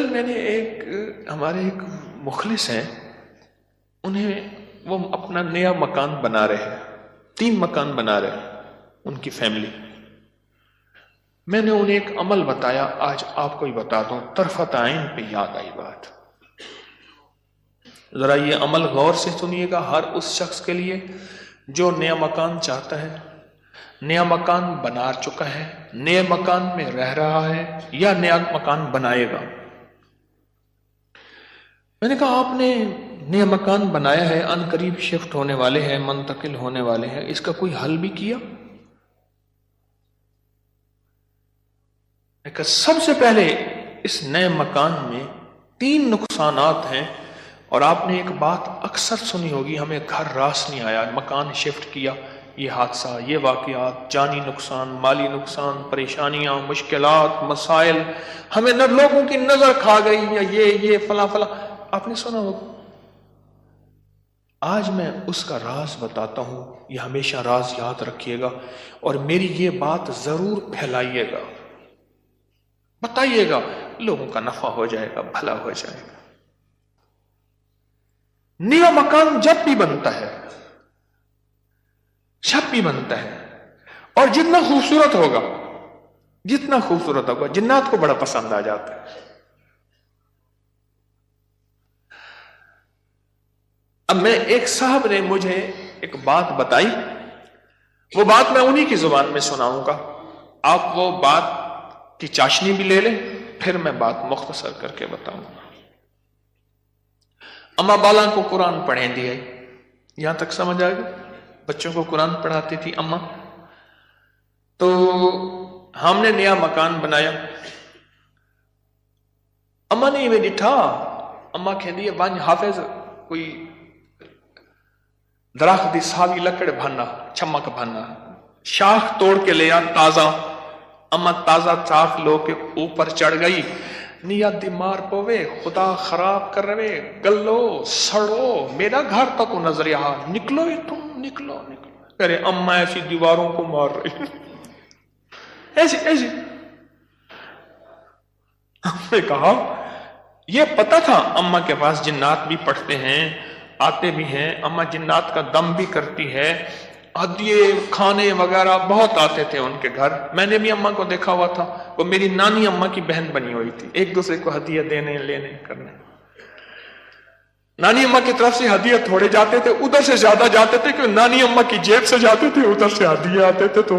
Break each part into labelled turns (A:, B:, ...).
A: کل میں نے ہمارے ایک مخلص ہیں، وہ اپنا نیا مکان بنا رہے ہیں، 3 مکان بنا رہے ہیں ان کی فیملی. میں نے انہیں ایک عمل بتایا، آج آپ کو ہی بتا دوں، طرفت عین پہ یاد آئی بات. ذرا یہ عمل غور سے سنیے گا، ہر اس شخص کے لیے جو نیا مکان چاہتا ہے، نیا مکان بنا چکا ہے، نئے مکان میں رہ رہا ہے یا نیا مکان بنائے گا. میں نے کہا آپ نے نیا مکان بنایا ہے، ان قریب شفٹ ہونے والے ہیں، منتقل ہونے والے ہیں، اس کا کوئی حل بھی کیا؟ میں کہا سب سے پہلے اس نئے مکان میں 3 نقصانات ہیں، اور آپ نے ایک بات اکثر سنی ہوگی، ہمیں گھر راس نہیں آیا، مکان شفٹ کیا، یہ حادثہ، یہ واقعات، جانی نقصان، مالی نقصان، پریشانیاں، مشکلات، مسائل، ہمیں نہ لوگوں کی نظر کھا گئی، یا یہ فلاں فلاں، آپ نے سنا ہوگا. آج میں اس کا راز بتاتا ہوں، یہ ہمیشہ راز یاد رکھیے گا، اور میری یہ بات ضرور پھیلائیے گا، بتائیے گا، لوگوں کا نفع ہو جائے گا، بھلا ہو جائے گا. نیا مکان جب بھی بنتا ہے، اور جتنا خوبصورت ہوگا، جنات کو بڑا پسند آ جاتا ہے. اب میں ایک صاحب نے مجھے ایک بات بتائی، وہ بات میں انہی کی زبان میں سناؤں گا، آپ وہ بات کی چاشنی بھی لے لیں، پھر میں بات مختصر کر کے بتاؤں گا. اما بالا کو قرآن پڑھیں دیا، یہاں تک سمجھ آئے گا؟ بچوں کو قرآن پڑھاتی تھی اما. تو ہم نے نیا مکان بنایا، اما نے میں ڈٹھا، اما کہہ دیے ون حافظ کوئی درخت دی ساوی لکڑ بھانا، چمک بھانا، شاخ توڑ کے لیا تازہ. اما تازہ چاک لو کے اوپر چڑھ گئی، نیت دی مار پوے، خدا خراب کر رہے، گلو سڑو، میرا گھر تک نظر یہاں، نکلو ہی تم، نکلو. کرے اما ایسی دیواروں کو مار رہی، ایسی. ہم نے کہا یہ پتا تھا اما کے پاس جنات بھی پڑھتے ہیں، آتے بھی ہیں، اما جنات کا دم بھی کرتی ہے، ہدیے کھانے وغیرہ بہت آتے تھے ان کے گھر. میں نے بھی اما کو دیکھا ہوا تھا، وہ میری نانی اما کی بہن بنی ہوئی تھی، ایک دوسرے کو ہدیے دینے لینے کرنے. نانی اما کی طرف سے ہدیے تھوڑے جاتے تھے، ادھر سے زیادہ جاتے تھے، کہ نانی اما کی جیب سے جاتے تھے، ادھر سے ہدیے آتے تھے، تو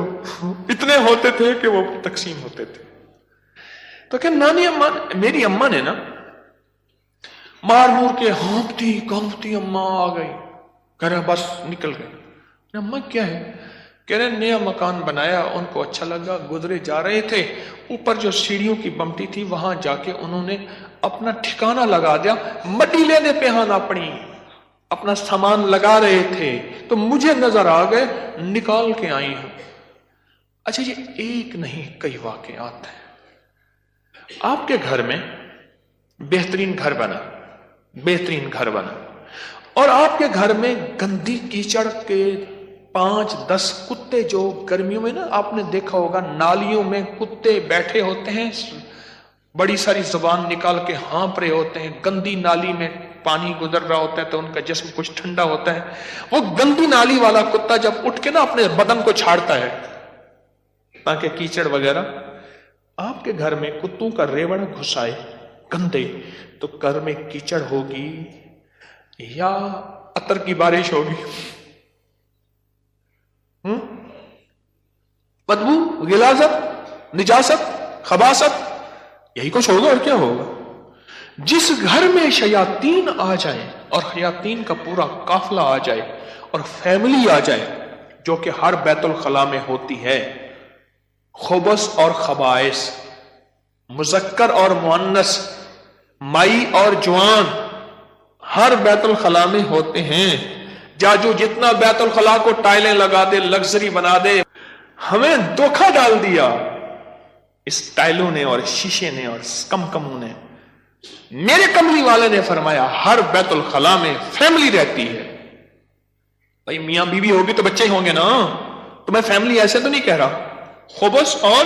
A: اتنے ہوتے تھے کہ وہ تقسیم ہوتے تھے. تو کہ نانی اما، میری اما نے نا مار مور کے ہانپتی کانپتی اما آ گئی، کہہ رہے بس نکل گئے. اما کیا ہے؟ کہہ رہے نیا مکان بنایا، ان کو اچھا لگا، گزرے جا رہے تھے، اوپر جو سیڑھیوں کی بمٹی تھی وہاں جا کے انہوں نے اپنا ٹھکانہ لگا دیا، مٹی لینے پہ ہاں اپنا سامان لگا رہے تھے، تو مجھے نظر آ گئے، نکال کے آئی ہوں. اچھا یہ ایک نہیں کئی واقعات ہیں. آپ کے گھر میں بہترین گھر بنا، اور آپ کے گھر میں گندی کیچڑ کے 5-10 کتے، جو گرمیوں میں نا آپ نے دیکھا ہوگا نالیوں میں کتے بیٹھے ہوتے ہیں، بڑی ساری زبان نکال کے ہانپ رہے ہوتے ہیں، گندی نالی میں پانی گزر رہا ہوتا ہے تو ان کا جسم کچھ ٹھنڈا ہوتا ہے. وہ گندی نالی والا کتا جب اٹھ کے نا اپنے بدن کو چھاڑتا ہے تاکہ کیچڑ وغیرہ، آپ کے گھر میں کتوں کا ریوڑ گھسائے گندے، تو گھر میں کیچڑ ہوگی یا عطر کی بارش ہوگی؟ بدبو، غلاظت، نجاست، خباثت، یہی کچھ ہوگا اور کیا ہوگا. جس گھر میں شیاطین آ جائیں اور شیاطین کا پورا قافلہ آ جائے اور فیملی آ جائے، جو کہ ہر بیت الخلاء میں ہوتی ہے، خبث اور خبائث، مذکر اور مؤنث، مائی اور جوان، ہر بیت الخلاء میں ہوتے ہیں. جاجو جتنا بیت الخلاء کو ٹائلیں لگا دے، لگژری بنا دے، ہمیں دھوکہ ڈال دیا اس ٹائلوں نے اور شیشے نے اور کمکموں نے. میرے کملی والے نے فرمایا ہر بیت الخلاء میں فیملی رہتی ہے. بھائی میاں بیوی ہوگی تو بچے ہی ہوں گے نا، تو میں فیملی ایسے تو نہیں کہہ رہا. خبث اور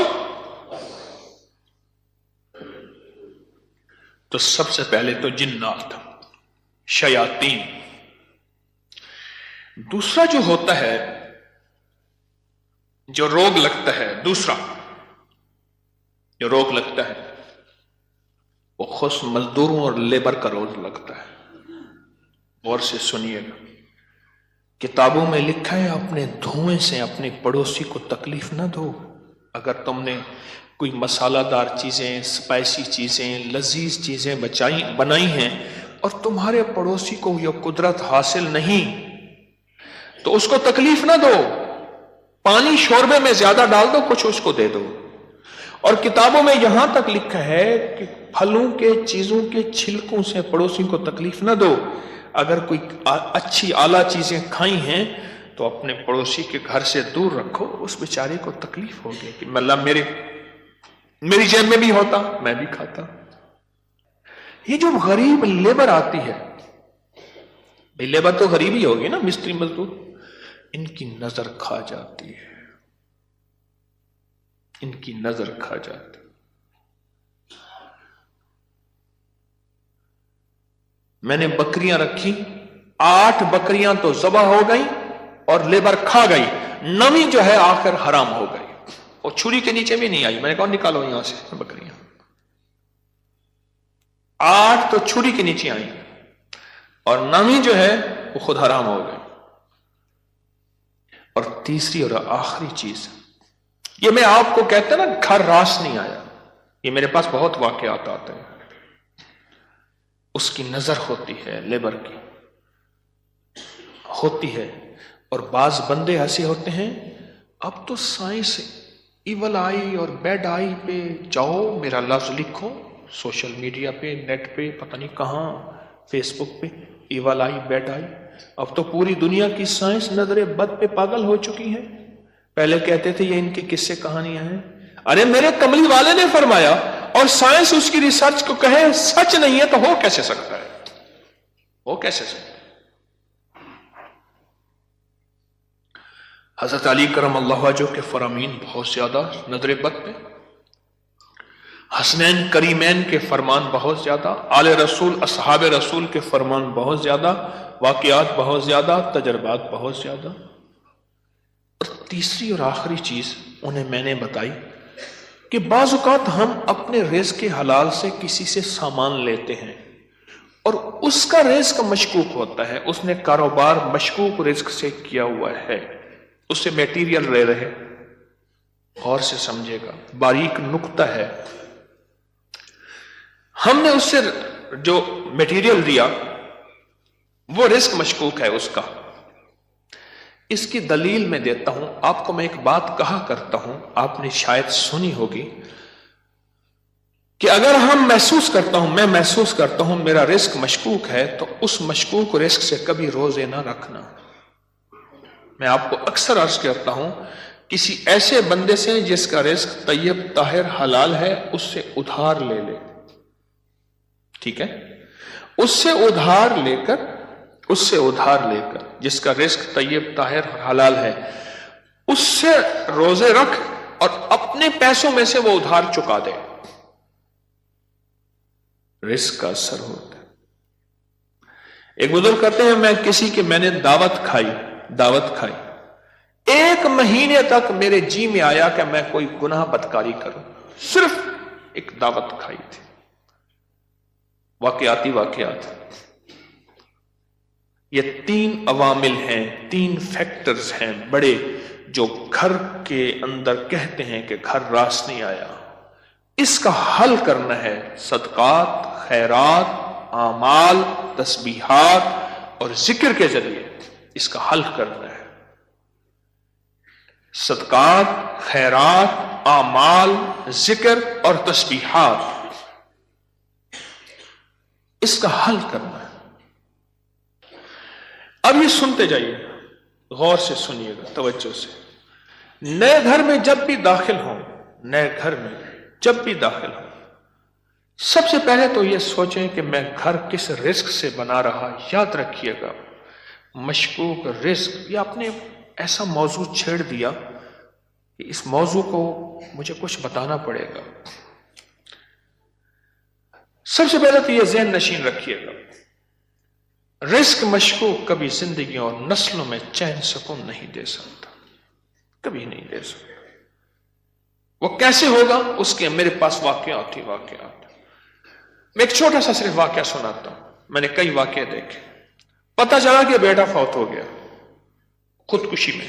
A: تو سب سے پہلے تو جنات، شیاطین. دوسرا جو ہوتا ہے، جو روگ لگتا ہے، دوسرا جو روگ لگتا ہے وہ خود مزدوروں اور لیبر کا روگ لگتا ہے. غور سے سنیے گا. کتابوں میں لکھا ہے اپنے دھوئیں سے اپنے پڑوسی کو تکلیف نہ دو. اگر تم نے کوئی مسالہ دار چیزیں، سپائسی چیزیں، لذیذ چیزیں بنائی ہیں اور تمہارے پڑوسی کو یہ قدرت حاصل نہیں تو اس کو تکلیف نہ دو. پانی شوربے میں زیادہ ڈال دو، کچھ اس کو دے دو. اور کتابوں میں یہاں تک لکھا ہے کہ پھلوں کے چیزوں کے چھلکوں سے پڑوسی کو تکلیف نہ دو. اگر کوئی اچھی اعلیٰ چیزیں کھائی ہیں تو اپنے پڑوسی کے گھر سے دور رکھو، اس بیچارے کو تکلیف ہوگی کہ اللہ میری جیب میں بھی ہوتا میں بھی کھاتا. یہ جو غریب لیبر آتی ہے، لیبر تو غریب ہی ہوگی نا، مستری مزدور، ان کی نظر کھا جاتی ہے، ان کی نظر کھا جاتی. میں نے بکریاں رکھی، 8 بکریاں تو ذبح ہو گئی اور لیبر کھا گئی، 9ویں جو ہے آخر حرام ہو گئی، اور چھری کے نیچے بھی نہیں آئی. میں نے کہا نکالو یہاں سے بکریاں. 8 تو چھری کے نیچے آئی اور 9ویں جو ہے وہ خود حرام ہو گئی. اور تیسری اور آخری چیز، یہ میں آپ کو کہتا نا گھر راس نہیں آیا، یہ میرے پاس بہت واقعات آتے ہیں. اس کی نظر ہوتی ہے، لیبر کی ہوتی ہے. اور بعض بندے ایسے ہوتے ہیں، اب تو سائنس ایول آئی اور بیڈ آئی پہ جاؤ، میرا لفظ لکھو سوشل میڈیا پہ، نیٹ پہ، پتہ نہیں کہاں، فیس بک پہ، ایول آئی بیڈ آئی. اب تو پوری دنیا کی سائنس نظر بد پہ پاگل ہو چکی ہے. پہلے کہتے تھے یہ ان کی قصے کہانیاں ہیں. ارے میرے کملی والے نے فرمایا، اور سائنس اس کی ریسرچ کو کہے سچ نہیں ہے تو ہو کیسے سکتا ہے؟ ہو کیسے سکتا ہے؟ حضرت علی کرم اللہ وجہہ کے فرامین بہت زیادہ نظر بد پہ، حسنین کریمین کے فرمان بہت زیادہ، آل رسول اصحاب رسول کے فرمان بہت زیادہ، واقعات بہت زیادہ، تجربات بہت زیادہ. اور تیسری اور آخری چیز انہیں میں نے بتائی کہ بعض اوقات ہم اپنے رزق کے حلال سے کسی سے سامان لیتے ہیں اور اس کا رزق مشکوک ہوتا ہے، اس نے کاروبار مشکوک رزق سے کیا ہوا ہے، اس سے میٹیریل لے رہے. غور سے سمجھے گا، باریک نقطہ ہے. ہم نے اس سے جو میٹیریل دیا وہ رزق مشکوک ہے اس کا. اس کی دلیل میں دیتا ہوں آپ کو. میں ایک بات کہا کرتا ہوں، آپ نے شاید سنی ہوگی کہ اگر میں محسوس کرتا ہوں میرا رزق مشکوک ہے تو اس مشکوک رزق سے کبھی روزے نہ رکھنا. میں آپ کو اکثر عرض کرتا ہوں، کسی ایسے بندے سے جس کا رزق طیب طاہر حلال ہے اس سے ادھار لے لے، ٹھیک ہے؟ اس سے ادھار لے کر جس کا رزق طیب طاہر حلال ہے اس سے روزے رکھ اور اپنے پیسوں میں سے وہ ادھار چکا دے. رزق کا اثر ہوتا ہے. ایک بزرگ کہتے ہیں میں نے دعوت کھائی 1 مہینے تک میرے جی میں آیا کہ میں کوئی گناہ بدکاری کروں، صرف ایک دعوت کھائی تھی. واقعات یہ 3 عوامل ہیں، 3 فیکٹرز ہیں بڑے، جو گھر کے اندر کہتے ہیں کہ گھر راس نہیں آیا. اس کا حل کرنا ہے صدقات، خیرات، اعمال، تسبیحات اور ذکر کے ذریعے. اس کا حل کرنا ہے صدقات، خیرات، اعمال، ذکر اور تسبیحات. اس کا حل کرنا ہے. اب یہ سنتے جائیے، غور سے سنیے گا، توجہ سے. نئے گھر میں جب بھی داخل ہوں سب سے پہلے تو یہ سوچیں کہ میں گھر کس رزق سے بنا رہا. یاد رکھیے گا، مشکوک رزق، یا آپ نے ایسا موضوع چھیڑ دیا کہ اس موضوع کو مجھے کچھ بتانا پڑے گا. سب سے پہلے تو یہ ذہن نشین رکھیے گا، رزق مشکوک کبھی زندگی اور نسلوں میں چین سکون نہیں دے سکتا، کبھی نہیں دے سکتا۔ وہ کیسے ہوگا؟ اس کے میرے پاس واقعات ہی واقعات۔ میں ایک چھوٹا سا صرف واقعہ سناتا ہوں، میں نے کئی واقعے دیکھے۔ پتہ چلا کہ بیٹا فوت ہو گیا خودکشی میں،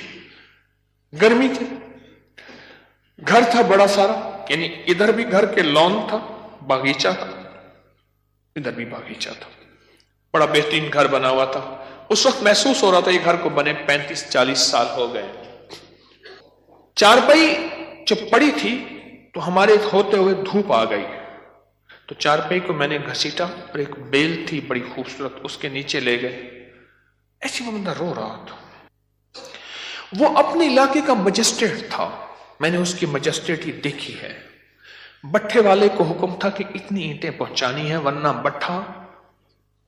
A: گرمی تھی، گھر تھا بڑا سارا، یعنی ادھر بھی گھر کے لون تھا، باغیچہ تھا، ادھر بھی باغیچہ تھا، بڑا بہترین گھر بنا ہوا تھا۔ اس وقت محسوس ہو رہا تھا یہ گھر کو بنے 35-40 سال ہو گئے۔ چارپائی جب پڑی تھی تو ہمارے ہوتے ہوئے دھوپ آ گئی، تو چارپائی کو میں نے گھسیٹا اور ایک بیل تھی بڑی خوبصورت، اس کے نیچے لے گئے۔ ایسی وہ بندہ رو رہا تھا، وہ اپنے علاقے کا مجسٹریٹ تھا، میں نے اس کی مجسٹریٹی دیکھی ہے۔ بٹھے والے کو حکم تھا کہ اتنی اینٹیں پہنچانی ہیں ورنہ بٹھا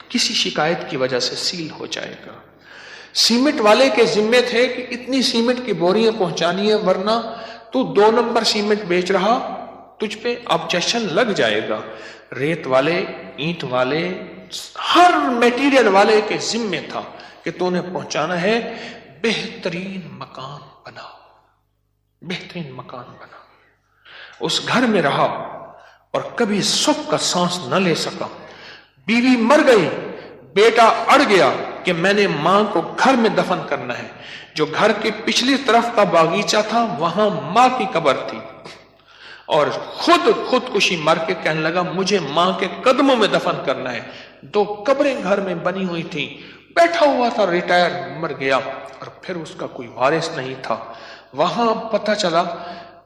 A: کسی شکایت کی وجہ سے سیل ہو جائے گا۔ سیمنٹ والے کے ذمے تھے کہ اتنی سیمنٹ کی بوریاں پہنچانی ہے ورنہ تو 2 نمبر سیمنٹ بیچ رہا، تجھ پہ آبجیکشن لگ جائے گا۔ ریت والے، اینٹ والے، ہر میٹیریل والے کے ذمے تھا کہ تو نے پہنچانا ہے، بہترین مکان بنا، بہترین مکان بنا۔ اس گھر میں رہا اور کبھی سکھ کا سانس نہ لے سکا۔ بیوی مر گئی، بیٹا اڑ گیا کہ میں نے ماں کو گھر میں دفن کرنا ہے۔ جو گھر کی پچھلی طرف کا باغیچہ تھا وہاں ماں کی قبر تھی، اور خودکشی مر کے کہنے لگا مجھے ماں کے قدموں میں دفن کرنا ہے۔ 2 قبریں گھر میں بنی ہوئی تھیں، بیٹھا ہوا تھا، ریٹائر، مر گیا، اور پھر اس کا کوئی وارث نہیں تھا۔ وہاں پتہ چلا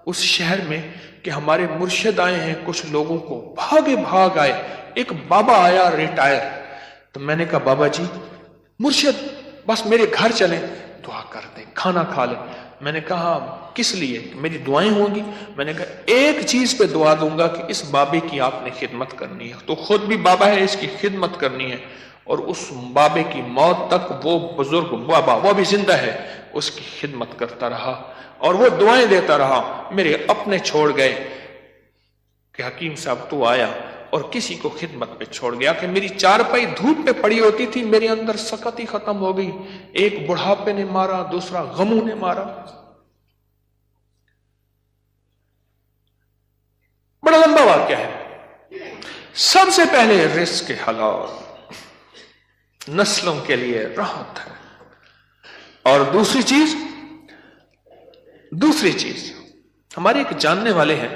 A: اس شہر میں کہ ہمارے مرشد آئے ہیں، کچھ لوگوں کو بھاگ آئے، ایک بابا آیا ریٹائر، تو میں نے کہا بابا جی مرشد بس میرے گھر چلیں، دعا کر دیں، کھانا کھا لیں۔ میں نے کہا کس لیے؟ میری دعائیں ہوں گی؟ میں نے کہا ایک چیز پہ دعا دوں گا کہ اس بابے کی آپ نے خدمت کرنی ہے، تو خود بھی بابا ہے، اس کی خدمت کرنی ہے، اور اس بابے کی موت تک وہ بزرگ بابا، وہ بھی زندہ ہے، اس کی خدمت کرتا رہا اور وہ دعائیں دیتا رہا۔ میرے اپنے چھوڑ گئے کہ حکیم صاحب تو آیا، اور کسی کو خدمت پہ چھوڑ گیا کہ میری چارپائی دھوپ پہ پڑی ہوتی تھی، میرے اندر سکت ہی ختم ہو گئی۔ ایک بڑھاپے نے مارا، دوسرا غموں نے مارا۔ بڑا لمبا واقعہ ہے۔ سب سے پہلے رزق کے حلال، نسلوں کے لیے راحت ہے، اور دوسری چیز ہمارے ایک جاننے والے ہیں،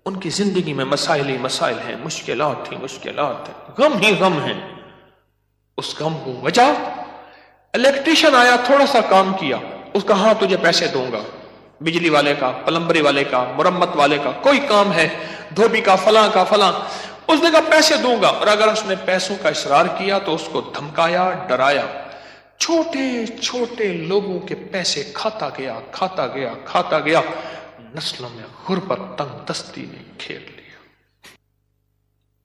A: ان کی زندگی میں مسائل ہی مسائل ہیں، مشکلات ہیں، غم ہی غم ہیں۔ اس غم کو وجہ، الیکٹریشین آیا، تھوڑا سا کام کیا، اس کا ہاں تجھے پیسے دوں گا، بجلی والے کا، پلمبری والے کا، مرمت والے کا، کوئی کام ہے، دھوبی کا، فلاں کا فلاں، اس نے کہا پیسے دوں گا، اور اگر اس نے پیسوں کا اصرار کیا تو اس کو دھمکایا، ڈرایا۔ چھوٹے چھوٹے لوگوں کے پیسے کھاتا گیا، نسلوں میں غربت، تنگ دستی نے گھیر لیا۔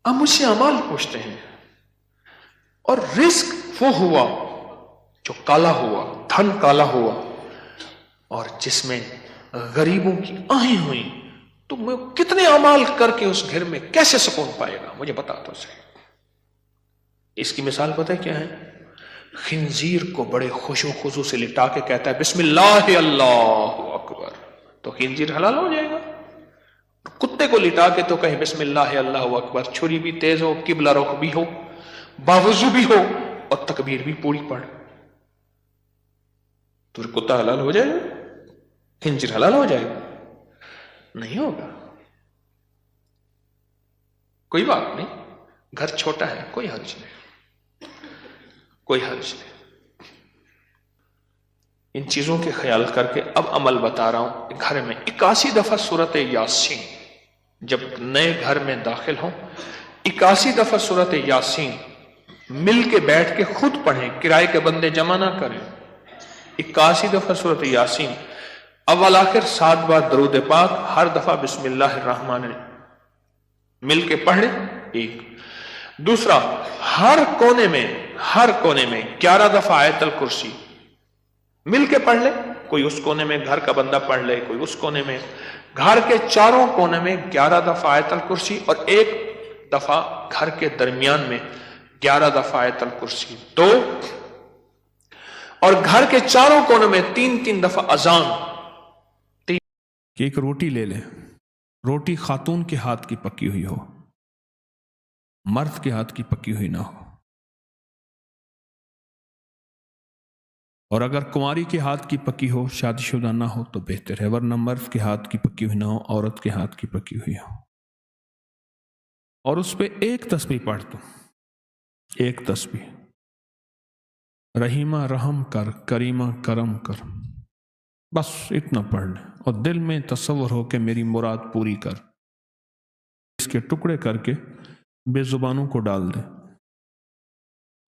A: اب مجھ سے اعمال پوچھتے ہیں، اور رزق وہ ہوا جو کالا ہوا، دھن کالا ہوا، اور جس میں غریبوں کی آہیں ہوئیں، تو میں کتنے اعمال کر کے اس گھر میں کیسے سکون پائے گا؟ مجھے بتا تو صحیح۔ اس کی مثال پتہ ہے کیا ہے؟ خنزیر کو بڑے خوش و خضوع سے لٹا کے کہتا ہے بسم اللہ اللہ اکبر، تو خنزیر حلال ہو جائے گا۔ کتے کو لٹا کے تو کہے بسم اللہ اللہ اکبر، چھری بھی تیز ہو، قبلہ رخ بھی ہو، باوضو بھی ہو، اور تکبیر بھی پوری پڑھ، تو کتا حلال ہو جائے گا؟ خنزیر حلال ہو جائے گا؟ نہیں ہوگا۔ کوئی بات نہیں، گھر چھوٹا ہے، کوئی حرج نہیں۔ ان چیزوں کے خیال کر کے اب عمل بتا رہا ہوں۔ گھر میں 81 دفعہ سورت یاسین، جب نئے گھر میں داخل ہوں 81 دفعہ سورت یاسین مل کے بیٹھ کے خود پڑھیں، کرائے کے بندے جمع نہ کریں۔ 81 دفعہ سورت یاسین، اول آخر 7 بار درود پاک، ہر دفعہ بسم اللہ الرحمن الرحیم مل کے پڑھ لیں۔ ایک دوسرا، ہر کونے میں 11 دفعہ آیت الکرسی مل کے پڑھ لیں، کوئی اس کونے میں گھر کا بندہ پڑھ لے، کوئی اس کونے میں، گھر کے چاروں کونے میں 11 دفعہ آیت الکرسی، اور ایک دفعہ گھر کے درمیان میں 11 دفعہ آیت الکرسی 2، اور گھر کے چاروں کونوں میں 3 دفعہ اذان۔
B: کہ ایک روٹی لے لے، روٹی خاتون کے ہاتھ کی پکی ہوئی ہو، مرد کے ہاتھ کی پکی ہوئی نہ ہو، اور اگر کنواری کے ہاتھ کی پکی ہو، شادی شدہ نہ ہو تو بہتر ہے، ورنہ مرد کے ہاتھ کی پکی ہوئی نہ ہو، عورت کے ہاتھ کی پکی ہوئی ہو، اور اس پہ ایک تسبیح پڑھ دو، ایک تسبیح، رحیمہ رحم کر، کریمہ کرم کر، بس اتنا پڑھ لیں، اور دل میں تصور ہو کہ میری مراد پوری کر۔ اس کے ٹکڑے کر کے بے زبانوں کو ڈال دیں،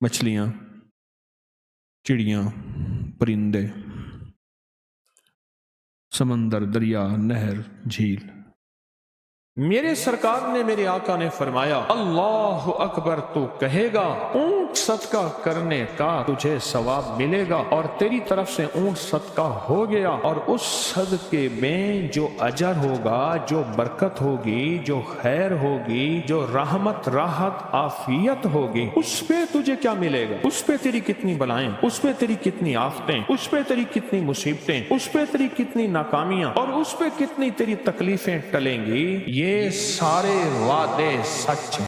B: مچھلیاں، چڑیاں، پرندے، سمندر، دریا، نہر، جھیل۔ میرے سرکار نے، میرے آقا نے فرمایا اللہ اکبر تو کہے گا، اونٹ صدقہ کرنے کا تجھے ثواب ملے گا، اور تیری طرف سے اونٹ صدقہ ہو گیا، اور اس صدقے میں جو اجر ہوگا، جو برکت ہوگی، جو خیر ہوگی، جو رحمت، راحت، عافیت ہوگی، اس پہ تجھے کیا ملے گا؟ اس پہ تیری کتنی بلائیں، اس پہ تیری کتنی آفتیں، اس پہ تیری کتنی مصیبتیں، اس پہ تیری کتنی ناکامیاں، اور اس پہ کتنی تیری تکلیفیں ٹلیں گی، یہ سارے وعدے سچ ہیں۔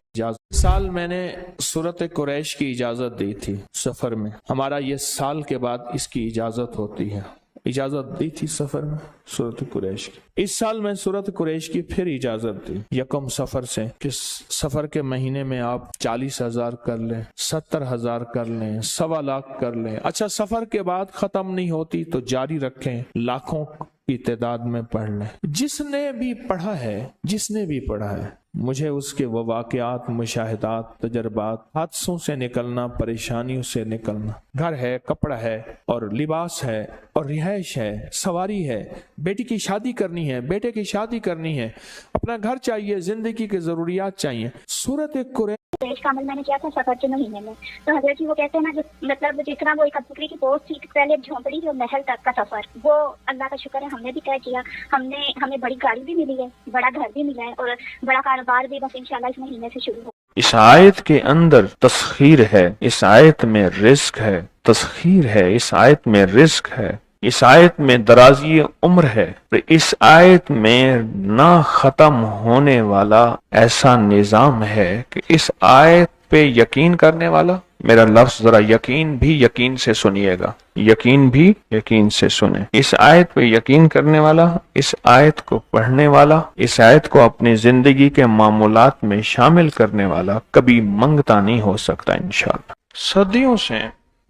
B: سال میں نے سورۃ قریش کی اجازت دی تھی سفر میں، ہمارا یہ سال کے بعد اس کی اجازت ہوتی ہے، اجازت دی تھی سفر میں سورۃ قریش کی۔ اس سال میں سورۃ قریش کی پھر اجازت دی 1 سفر سے، کہ سفر کے مہینے میں آپ 40,000 کر لیں، 70,000 کر لیں، 1.25 لاکھ کر لیں۔ اچھا سفر کے بعد ختم نہیں ہوتی تو جاری رکھیں، لاکھوں کی تعداد میں پڑھ لیں۔ جس نے بھی پڑھا ہے مجھے اس کے وہ واقعات، مشاہدات، تجربات، حادثوں سے نکلنا، پریشانیوں سے نکلنا، گھر ہے، کپڑا ہے، اور لباس ہے، اور رہائش ہے، سواری ہے، بیٹی کی شادی کرنی ہے، بیٹے کی شادی کرنی ہے، اپنا گھر چاہیے، زندگی کے ضروریات چاہیے۔ سورۃ
C: قریش کا عمل میں نے کیا تھا سفر کے مہینے میں، تو حضرت جی وہ کہتے ہیں نا، مطلب جتنا وہ ایک بکری کی پوسٹ تھی، پہلے جھونپڑی جو محل تک کا سفر، وہ اللہ کا شکر ہے ہم نے بھی طے کیا، ہمیں بڑی گاڑی بھی ملی ہے، بڑا گھر بھی ملا ہے، اور بڑا کاروبار بھی بس انشاءاللہ اس مہینے سے شروع ہو۔
D: اس آیت کے اندر تسخیر ہے، اس آیت میں رزق ہے، تسخیر ہے، اس آیت میں رزق ہے، اس آیت میں درازی عمر ہے، اس آیت میں نہ ختم ہونے والا ایسا نظام ہے کہ اس آیت پہ یقین کرنے والا، میرا لفظ ذرا یقین بھی یقین سے سنیے گا، یقین بھی یقین سے سنیں، اس آیت پہ یقین کرنے والا، اس آیت کو پڑھنے والا، اس آیت کو اپنی زندگی کے معمولات میں شامل کرنے والا کبھی منگتا نہیں ہو سکتا انشاءاللہ۔ صدیوں سے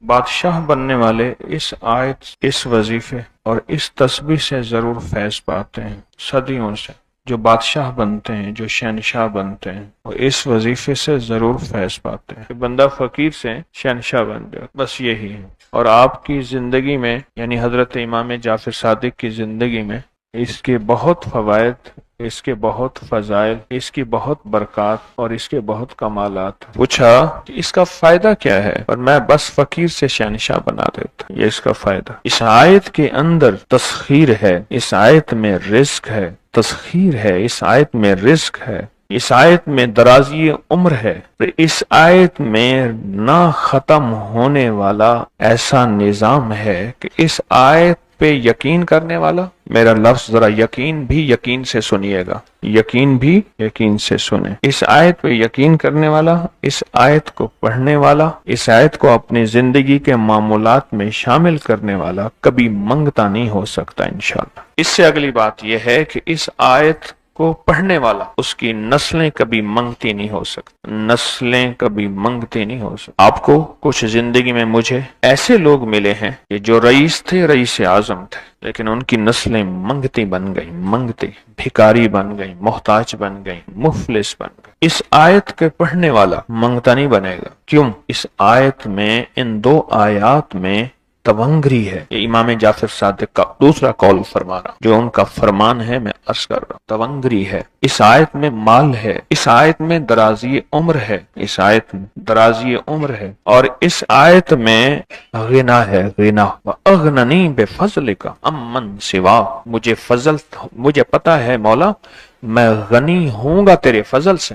D: بادشاہ بننے والے اس آیت، اس وظیفے اور اس تسبیح سے ضرور فیض پاتے ہیں۔ صدیوں سے جو بادشاہ بنتے ہیں، جو شہنشاہ بنتے ہیں، وہ اس وظیفے سے ضرور فیض پاتے ہیں کہ بندہ فقیر سے شہنشاہ بن جائے، بس یہی ہے۔ اور آپ کی زندگی میں، یعنی حضرت امام جعفر صادق کی زندگی میں، اس کے بہت فوائد، اس کے بہت فضائل، اس کی بہت برکات اور اس کے بہت کمالات۔ پوچھا کہ اس کا فائدہ کیا ہے، اور میں بس فقیر سے شہنشاہ بنا دیتا، یہ اس کا فائدہ۔ اس آیت کے اندر تسخیر ہے، اس آیت میں رزق ہے، تسخیر ہے، اس آیت میں رزق ہے، اس آیت میں درازی عمر ہے، اس آیت میں نہ ختم ہونے والا ایسا نظام ہے کہ اس آیت پہ یقین کرنے والا، میرا لفظ ذرا یقین بھی یقین سے سنیے گا، یقین بھی یقین سے سنیں، اس آیت پہ یقین کرنے والا، اس آیت کو پڑھنے والا، اس آیت کو اپنی زندگی کے معمولات میں شامل کرنے والا کبھی منگتا نہیں ہو سکتا انشاءاللہ۔ اس سے اگلی بات یہ ہے کہ اس آیت کو پڑھنے والا، اس کی نسلیں کبھی منگتی نہیں ہو سکتی، نسلیں کبھی منگتی نہیں ہو سکتی۔ آپ کو کچھ زندگی میں مجھے ایسے لوگ ملے ہیں کہ جو رئیس تھے، رئیس اعظم تھے، لیکن ان کی نسلیں منگتی بن گئی، منگتی، بھکاری بن گئی، محتاج بن گئی، مفلس بن گئی۔ اس آیت کے پڑھنے والا منگتا نہیں بنے گا، کیوں؟ اس آیت میں، ان 2 آیات میں تونگری ہے۔ یہ امام جعفر صادق کا دوسرا قول فرما رہا ہوں، جو ان کا فرمان ہے، میں عرض کر رہا ہوں، تونگری ہے۔ اس آیت میں مال ہے، اس آیت میں درازی عمر ہے، اس آیت میں درازی عمر ہے، اور اس آیت میں غنا ہے، غنا۔ وَأَغْنَنِي بِفَضْلِكَ عَمَّنْ سِوَاكَ، مجھے پتہ ہے مولا، میں غنی ہوں گا تیرے فضل سے۔